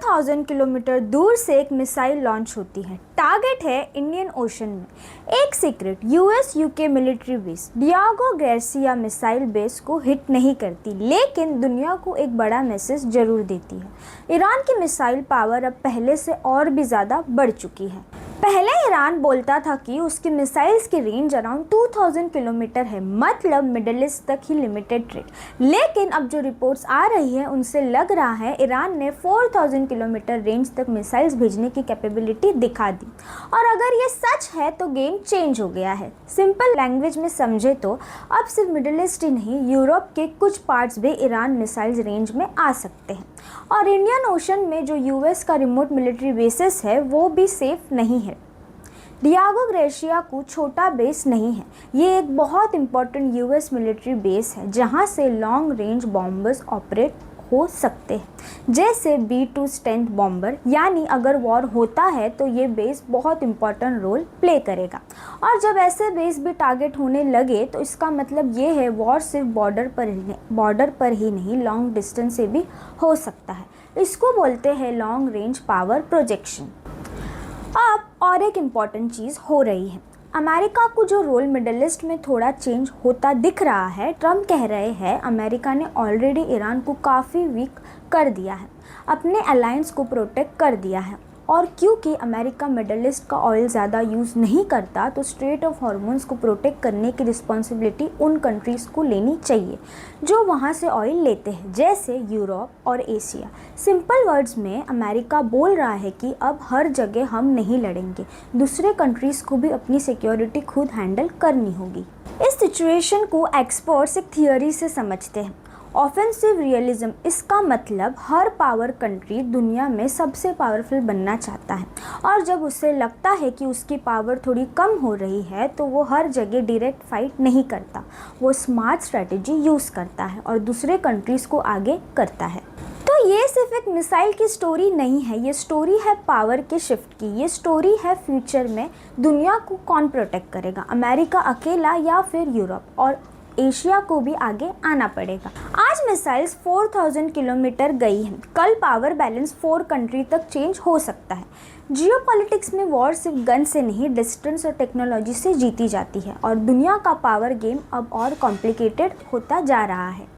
4000 kilometre दूर से एक मिसाइल लॉन्च होती है। टारगेट है इंडियन ओशन में एक secret US UK military base. Diego Garcia missile base को हिट नहीं करती, लेकिन दुनिया को एक बड़ा मैसेज जरूर देती है। ईरान की मिसाइल पावर अब पहले से और भी ज़्यादा बढ़ चुकी है। पहले ईरान बोलता था कि उसकी मिसाइल्स की रेंज अराउंड 2000 किलोमीटर है, मतलब मिडिल ईस्ट तक ही लिमिटेड थ्रेट। लेकिन अब जो रिपोर्ट्स आ रही है उनसे लग रहा है ईरान ने 4000 किलोमीटर रेंज तक मिसाइल्स भेजने की कैपेबिलिटी दिखा दी। और अगर ये सच है तो गेम चेंज हो गया है। सिंपल लैंग्वेज में समझे तो अब सिर्फ मिडिल ईस्ट ही नहीं, यूरोप के कुछ पार्ट्स भी ईरान मिसाइल्स रेंज में आ सकते हैं। और इंडियन ओशन में जो यूएस का रिमोट मिलिट्री बेसिस है वो भी सेफ नहीं है। डियागो गार्सिया को छोटा बेस नहीं है, ये एक बहुत इंपॉर्टेंट यूएस मिलिट्री बेस है जहां से लॉन्ग रेंज बॉम्बर्स ऑपरेट हो सकते हैं, जैसे B-2 स्टेल्थ बॉम्बर। यानी अगर वॉर होता है तो ये बेस बहुत इंपॉर्टेंट रोल प्ले करेगा। और जब ऐसे बेस भी टारगेट होने लगे तो इसका मतलब ये है वॉर सिर्फ बॉर्डर पर ही नहीं लॉन्ग डिस्टेंस से भी हो सकता है। इसको बोलते हैं लॉन्ग रेंज पावर प्रोजेक्शन। अब और एक इम्पॉर्टेंट चीज़ हो रही है, अमेरिका को जो रोल मिडिल ईस्ट में थोड़ा चेंज होता दिख रहा है। ट्रम्प कह रहे हैं अमेरिका ने ऑलरेडी ईरान को काफ़ी वीक कर दिया है, अपने अलायंस को प्रोटेक्ट कर दिया है। और क्योंकि अमेरिका मिडिल ईस्ट का ऑयल ज़्यादा यूज़ नहीं करता तो स्ट्रेट ऑफ हॉर्मोन्स को प्रोटेक्ट करने की रिस्पॉन्सिबिलिटी उन कंट्रीज़ को लेनी चाहिए जो वहाँ से ऑयल लेते हैं, जैसे यूरोप और एशिया। सिंपल वर्ड्स में अमेरिका बोल रहा है कि अब हर जगह हम नहीं लड़ेंगे, दूसरे कंट्रीज़ को भी अपनी सिक्योरिटी खुद हैंडल करनी होगी। इस सिचुएशन को एक्सपर्ट्स एक थियोरी से समझते हैं, ऑफेंसिव रियलिज्म। इसका मतलब हर पावर कंट्री दुनिया में सबसे पावरफुल बनना चाहता है, और जब उसे लगता है कि उसकी पावर थोड़ी कम हो रही है तो वो हर जगह डायरेक्ट फाइट नहीं करता, वो स्मार्ट स्ट्रेटजी यूज़ करता है और दूसरे कंट्रीज़ को आगे करता है। तो ये सिर्फ एक मिसाइल की स्टोरी नहीं है, ये स्टोरी है पावर के शिफ्ट की। ये स्टोरी है फ्यूचर में दुनिया को कौन प्रोटेक्ट करेगा, अमेरिका अकेला या फिर यूरोप, और एशिया को भी आगे आना पड़ेगा। आज मिसाइल्स 4000 किलोमीटर गई हैं, कल पावर बैलेंस 4 कंट्री तक चेंज हो सकता है। जियोपॉलिटिक्स में वॉर सिर्फ गन से नहीं, डिस्टेंस और टेक्नोलॉजी से जीती जाती है, और दुनिया का पावर गेम अब और कॉम्प्लिकेटेड होता जा रहा है।